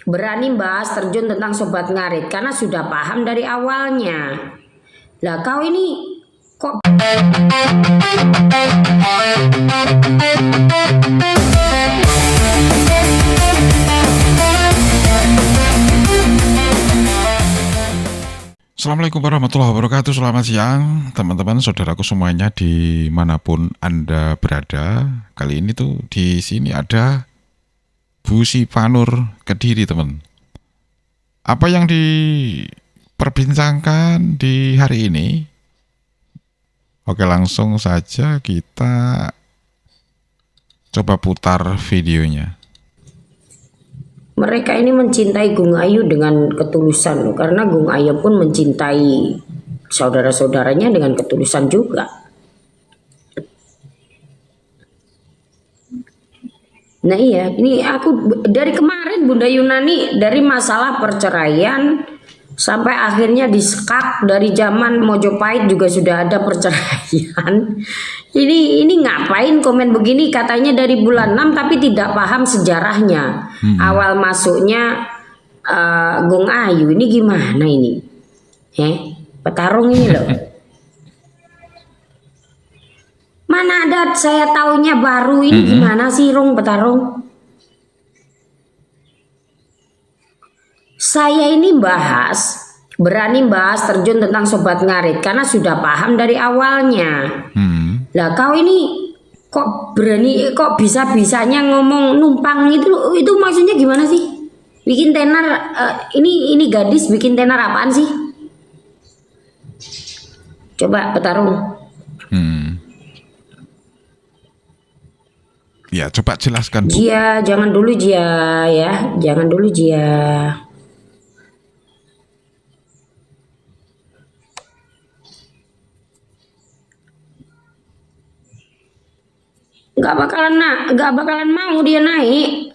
berani bahas terjun tentang Sobat Ngarit karena sudah paham dari awalnya. Lah kau ini kok Assalamualaikum warahmatullahi wabarakatuh. Selamat siang teman-teman, saudaraku semuanya dimanapun Anda berada. Kali ini tuh di sini ada Bu Sifanur Kediri, teman. Apa yang diperbincangkan di hari ini? Oke, langsung saja kita coba putar videonya. mereka ini mencintai Gung Ayu dengan ketulusan, karena Gung Ayu pun mencintai saudara-saudaranya dengan ketulusan juga. Nah iya, ini aku dari kemarin Bunda Yunani, dari masalah perceraian sampai akhirnya disekak, dari zaman Mojopahit juga sudah ada perceraian. Ini ngapain komen begini, katanya dari bulan 6 tapi tidak paham sejarahnya. Awal masuknya Gung Ayu ini gimana ini? Petarung ini loh. Mana ada saya taunya baru ini gimana sih Rung Petarung? Saya ini berani bahas terjun tentang Sobat Ngarit karena sudah paham dari awalnya. Lah kau ini kok berani, kok bisa-bisanya ngomong numpang itu maksudnya gimana sih? Bikin tenar, ini gadis bikin tenar apaan sih? Coba Petarung. Ya, coba jelaskan, Bu. Jia, jangan dulu Jia ya, jangan dulu Jia. Gak bakalan mau dia naik.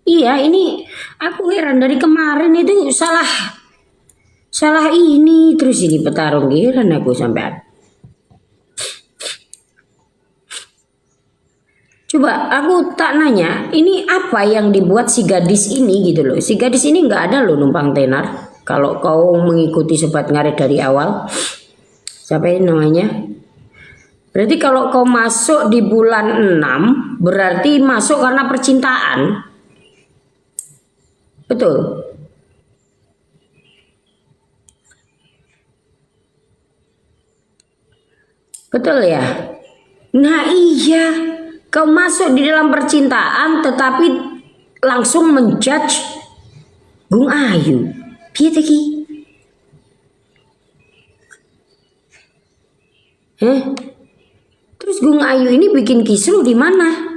Iya, ini aku heran dari kemarin itu salah ini terus ini Petarung, heran aku sampai. Coba aku tak nanya, ini apa yang dibuat si gadis ini gitu loh. Si gadis ini nggak ada loh numpang tenar. Kalau kau mengikuti Sobat Ngarit dari awal, siapa ini namanya? Berarti kalau kau masuk di bulan 6 berarti masuk karena percintaan. Betul? Betul ya? Nah iya, kau masuk di dalam percintaan tetapi langsung menjudge Gung Ayu. Piye iki? Terus Gung Ayu ini bikin kisruh di mana?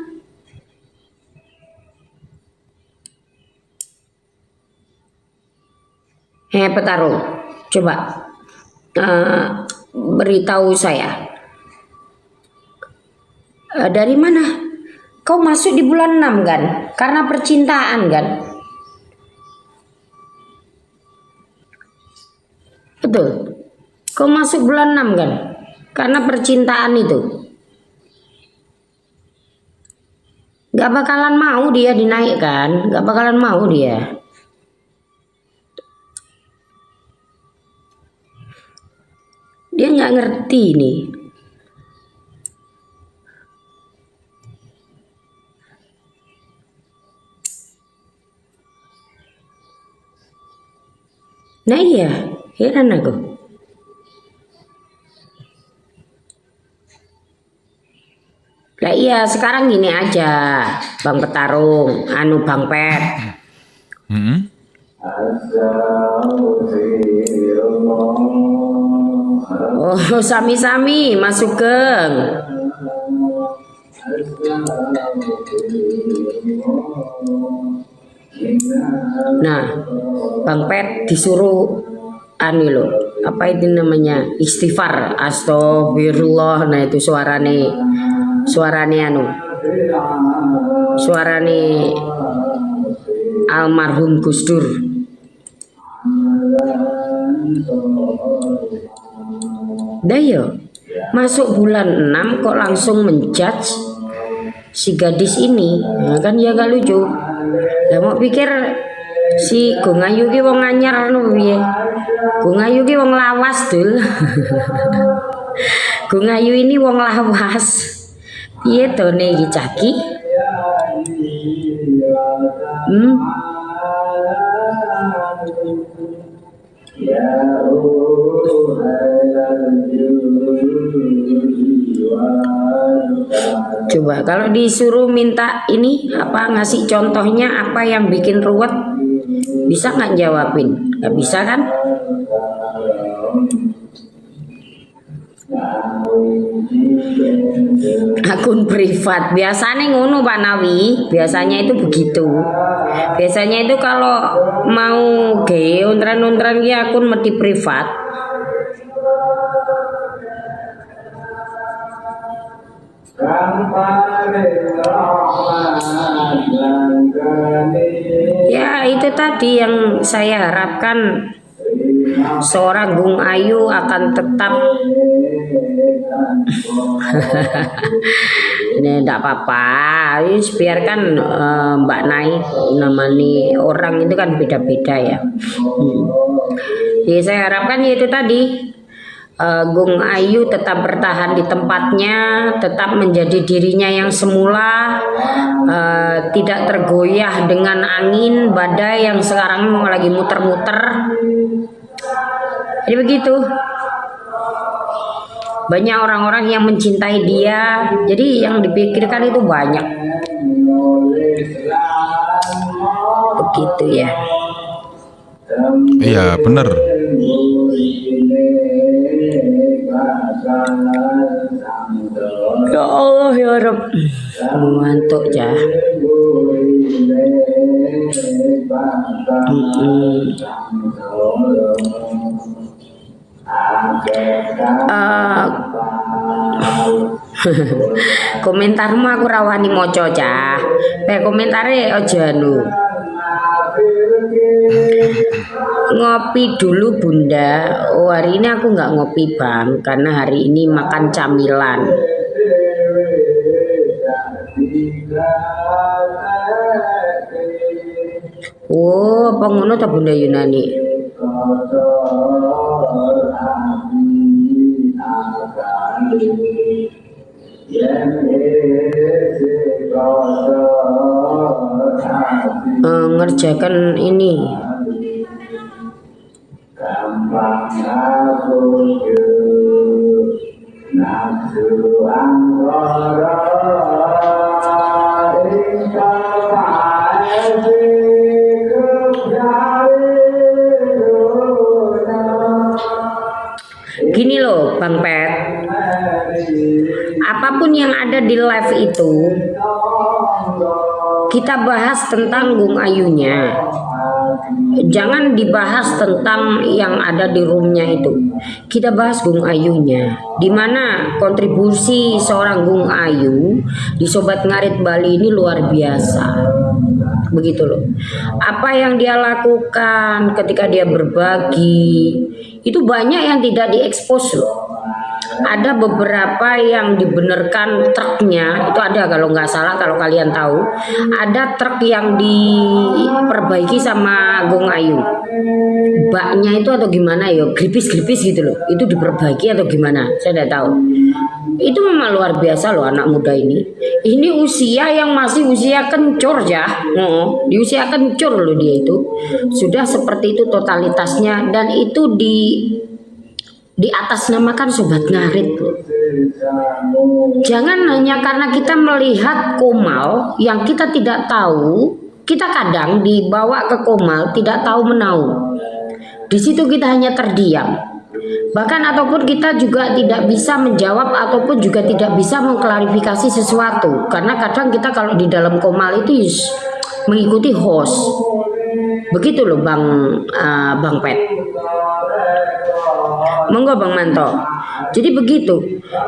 Petarung, coba beritahu saya. Dari mana? Kau masuk di bulan 6 kan? Karena percintaan kan? Betul. Kau masuk bulan 6 kan? Karena percintaan itu. Gak bakalan mau dia dinaikkan, gak bakalan mau dia. Dia nggak ngerti nih. Nah iya, heran aku. Lah iya, sekarang gini aja, Bang Petarung, Bang Pet. Oh, sami-sami masuk geng. Nah, Bang Pet disuruh loh, apa itu namanya, istighfar, astagfirullah. Nah itu suarane almarhum Gus Dur. Dah yo, masuk bulan 6 kok langsung menjudge si gadis ini, nah, kan ya gak lucu. Lah mau pikir si Gung Ayu ki wong anyar lho piye? Gung Ayu ki wong lawas, Dul. Gung Ayu ini wong lawas. Piye done iki caki? Coba kalau disuruh minta ini apa ngasih contohnya apa yang bikin ruwet, bisa nggak jawabin? Nggak bisa kan? Akun privat biasanya ngono Pak Nawi, biasanya itu begitu. Biasanya itu kalau mau ge ontran-ontran ya akun mesti privat. Ya itu tadi yang saya harapkan, seorang Gung Ayu akan tetap ini tidak apa-apa, biarkan Mbak Nai namanya orang itu kan beda-beda ya. Jadi saya harapkan itu tadi, Gung Ayu tetap bertahan di tempatnya, tetap menjadi dirinya yang semula, tidak tergoyah dengan angin badai yang sekarang lagi muter-muter. Jadi begitu. Banyak orang-orang yang mencintai dia, jadi yang dipikirkan itu banyak. Begitu ya. Iya bener. Ya Allah ya Rabb, ngantuk ya. Komentarmu aku rawani moco cah. Komentare aja anu. Ngopi dulu Bunda. Oh hari ini aku nggak ngopi Bang, karena hari ini makan camilan. Oh apa ngono ta Bunda Yunani? Ngerjakan ini. Gini loh Bang Pet, apapun yang ada di live itu kita bahas tentang Gung Ayunya, jangan dibahas tentang yang ada di roomnya itu. Kita bahas Gung Ayunya, dimana kontribusi seorang Gung Ayu di Sobat Ngarit Bali ini luar biasa. Begitu loh, apa yang dia lakukan ketika dia berbagi itu banyak yang tidak diekspos loh. Ada beberapa yang dibenarkan truknya itu ada, kalau nggak salah, kalau kalian tahu ada truk yang diperbaiki sama Gung Ayu, baknya itu atau gimana ya, gripis-gripis gitu loh, itu diperbaiki atau gimana saya tidak tahu. Itu memang luar biasa loh anak muda ini usia yang masih usia kencur ya, di usia kencur loh dia itu sudah seperti itu totalitasnya, dan itu di atas namakan Sobat Ngarit. Jangan hanya karena kita melihat Komal yang kita tidak tahu, kita kadang dibawa ke Komal tidak tahu menau. Di situ kita hanya terdiam. Bahkan ataupun kita juga tidak bisa menjawab ataupun juga tidak bisa mengklarifikasi sesuatu, karena kadang kita kalau di dalam Komal itu mengikuti host. Begitu loh Bang Pet. Monggo Bang Manto. Jadi begitu.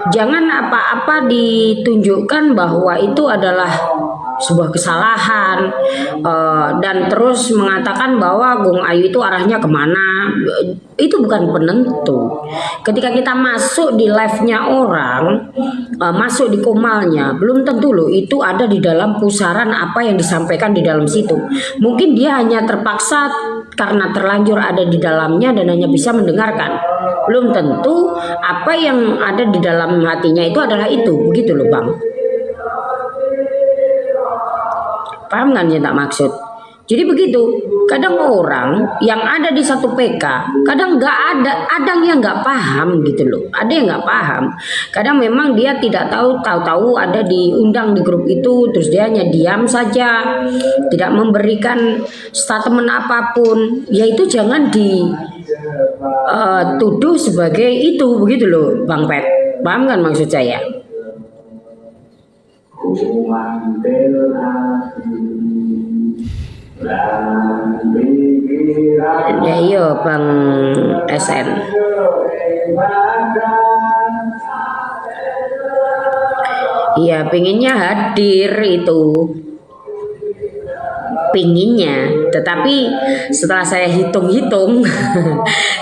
Jangan apa-apa ditunjukkan bahwa itu adalah sebuah kesalahan, dan terus mengatakan bahwa Gung Ayu itu arahnya kemana, itu bukan penentu. Ketika kita masuk di live-nya orang, masuk di komalnya, belum tentu loh itu ada di dalam pusaran apa yang disampaikan di dalam situ. Mungkin dia hanya terpaksa karena terlanjur ada di dalamnya dan hanya bisa mendengarkan. Belum tentu apa yang ada di dalam hatinya itu adalah itu, begitu loh Bang. Paham kan yang tak maksud? Jadi begitu. Kadang orang yang ada di satu PK, kadang ada yang nggak paham gitu loh. Ada yang nggak paham. Kadang memang dia tidak tahu ada diundang di grup itu, terus dia hanya diam saja, tidak memberikan statement apapun. Ya itu jangan dituduh sebagai itu, begitu loh, Bang Pet. Paham kan maksud saya? Ya iya Bang SN. Iya pinginnya hadir itu, pinginnya, tetapi setelah saya hitung-hitung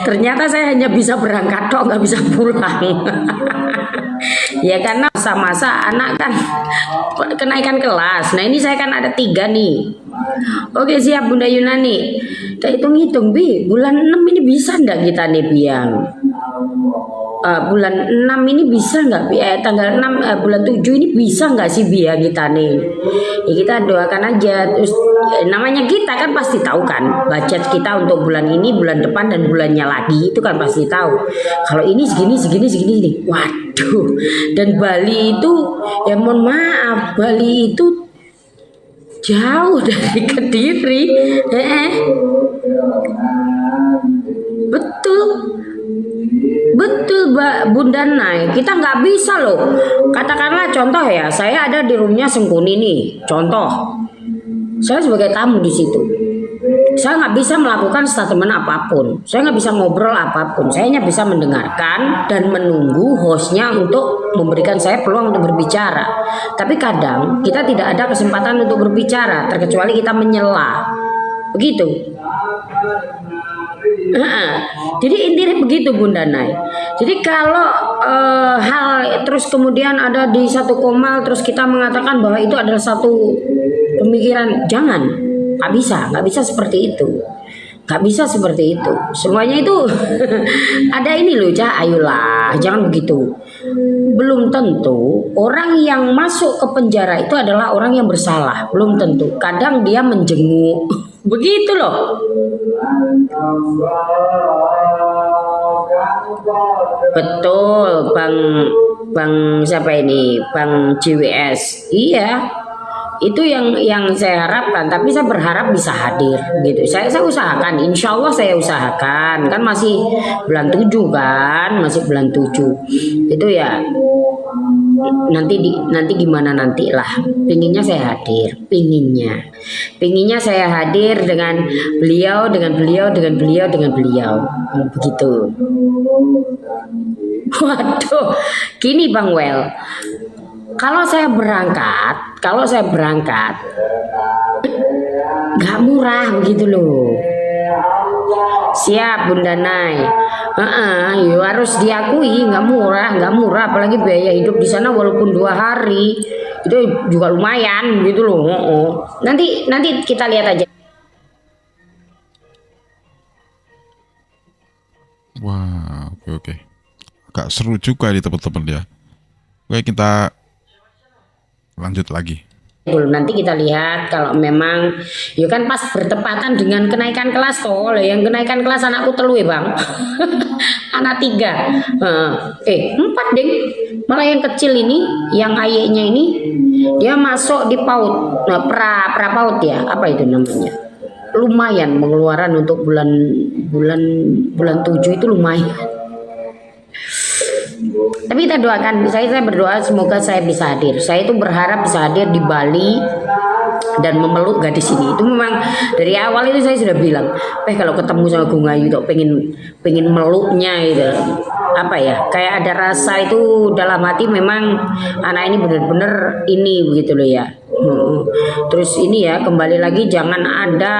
ternyata saya hanya bisa berangkat tok, nggak bisa pulang. Ya karena masa-masa anak kan kenaikan kelas. Nah ini saya kan ada 3 nih. Oke siap Bunda Yunani. Kita hitung-hitung Bi, bulan 6 ini bisa enggak kita nih Biang? Bulan 6 ini bisa nggak tanggal 6 bulan 7 ini bisa nggak sih Bia kita nih, ya kita doakan aja. Terus namanya kita kan pasti tahu kan budget kita untuk bulan ini, bulan depan dan bulannya lagi itu kan pasti tahu kalau ini segini. Waduh, dan Bali itu ya mohon maaf, Bali itu jauh dari Kediri. Betul Mbak Bunda Nai, kita nggak bisa loh. Katakanlah contoh ya, saya ada di rumahnya Sengkuni nih. Contoh, saya sebagai tamu di situ, saya nggak bisa melakukan statement apapun. Saya nggak bisa ngobrol apapun. Saya hanya bisa mendengarkan dan menunggu hostnya untuk memberikan saya peluang untuk berbicara. Tapi kadang kita tidak ada kesempatan untuk berbicara, terkecuali kita menyela. Begitu. Jadi intinya begitu Bunda Nai. Jadi kalau hal terus kemudian ada di satu komal terus kita mengatakan bahwa itu adalah satu pemikiran, jangan, nggak bisa seperti itu, nggak bisa seperti itu. Semuanya itu ada ini loh, ayolah, jangan begitu. Belum tentu orang yang masuk ke penjara itu adalah orang yang bersalah, belum tentu. Kadang dia menjenguk, begitu loh. Betul, Bang siapa ini? Bang JWS. Iya. Itu yang saya harapkan, tapi saya berharap bisa hadir gitu. Saya usahakan, insya Allah saya usahakan. Kan masih bulan 7 kan, masih bulan 7. Itu ya nanti gimana nanti lah. Pinginnya saya hadir, pinginnya saya hadir dengan beliau begitu. Waduh, gini Bang Wel, kalau saya berangkat nggak murah begitu loh. Siap Bunda Nai. Ya harus diakui nggak murah, apalagi biaya hidup di sana walaupun 2 hari itu juga lumayan gitu loh. Nanti kita lihat aja. Wah, oke. Agak seru juga nih teman-teman ya. Oke, kita lanjut lagi. Nanti kita lihat kalau memang ya kan pas bertepatan dengan kenaikan kelas toh. Yang kenaikan kelas anakku telu ya Bang. Anak 3. 4 ding. Malah yang kecil ini, yang ayeknya ini dia masuk di PAUD. Nah, pra PAUD ya, apa itu namanya? Lumayan pengeluaran untuk bulan 7 itu lumayan. Tapi kita doakan, saya berdoa semoga saya bisa hadir. Saya itu berharap bisa hadir di Bali dan memeluk gadis ini. Itu memang dari awal itu saya sudah bilang, kalau ketemu sama Gung Ayu tuh pengen meluknya gitu. Apa ya? Kayak ada rasa itu dalam hati, memang anak ini benar-benar ini begitu loh ya. Terus ini ya, kembali lagi jangan ada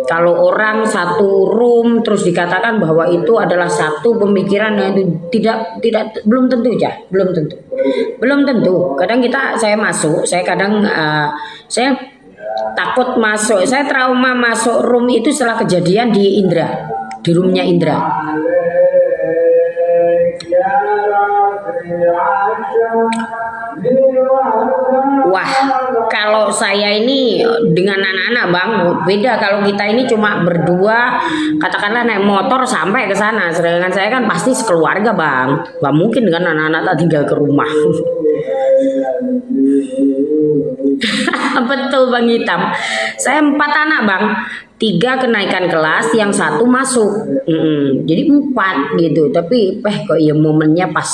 kalau orang satu room terus dikatakan bahwa itu adalah satu pemikiran, yang itu tidak belum tentu ya, belum tentu. Kadang saya masuk, saya kadang saya takut masuk, saya trauma masuk room itu setelah kejadian di Indra, di roomnya Indra. Wah, kalau saya ini dengan anak-anak bang, beda. Kalau kita ini cuma berdua, katakanlah naik motor sampai ke sana. Sedangkan saya kan pasti sekeluarga bang, nggak mungkin dengan anak-anak tak tinggal ke rumah. Betul bang Hitam. Saya 4 anak bang, 3 kenaikan kelas, yang 1 masuk. Jadi 4 gitu. Tapi kok ya momennya pas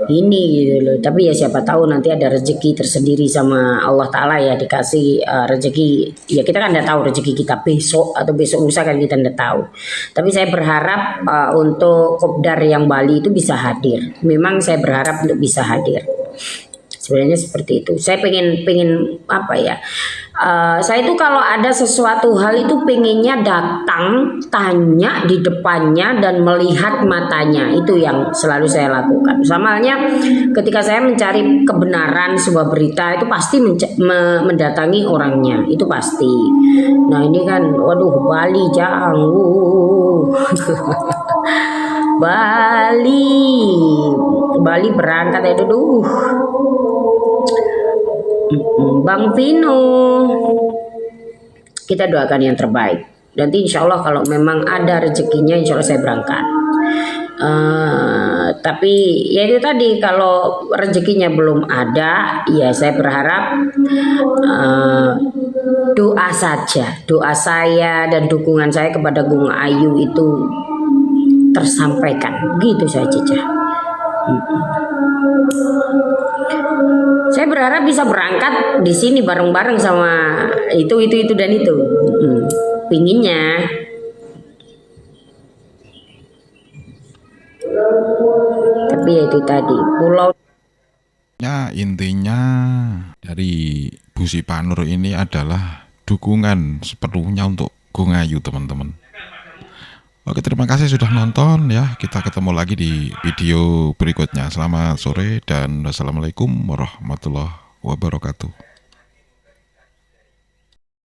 ini gitu loh. Tapi ya siapa tahu nanti ada rezeki tersendiri sama Allah Ta'ala ya, dikasih rezeki. Ya kita kan tidak tahu rezeki kita besok atau besok lusa, kan kita tidak tahu. Tapi saya berharap untuk Kopdar yang Bali itu bisa hadir. Memang saya berharap untuk bisa hadir. Sebenarnya seperti itu. Saya pengen apa ya? Saya itu kalau ada sesuatu hal itu pengennya datang, tanya di depannya dan melihat matanya. Itu yang selalu saya lakukan. Sama halnya ketika saya mencari kebenaran sebuah berita, itu pasti mendatangi orangnya. Itu pasti. Nah ini kan, waduh, Bali jauh. Bali berangkat ya dulu. Bang Vino, kita doakan yang terbaik. Nanti insya Allah kalau memang ada rezekinya, insya Allah saya berangkat. Tapi ya itu tadi, kalau rezekinya belum ada, ya saya berharap doa saja, doa saya dan dukungan saya kepada Gung Ayu itu tersampaikan, gitu saja Cica. Saya berharap bisa berangkat di sini bareng-bareng sama itu dan itu. Pinginnya. Tapi ya itu tadi, pulau. Ya intinya dari Bu Sipanur ini adalah dukungan sepenuhnya untuk Gung Ayu teman-teman. Oke, terima kasih sudah nonton ya. Kita ketemu lagi di video berikutnya. Selamat sore dan wassalamualaikum warahmatullahi wabarakatuh.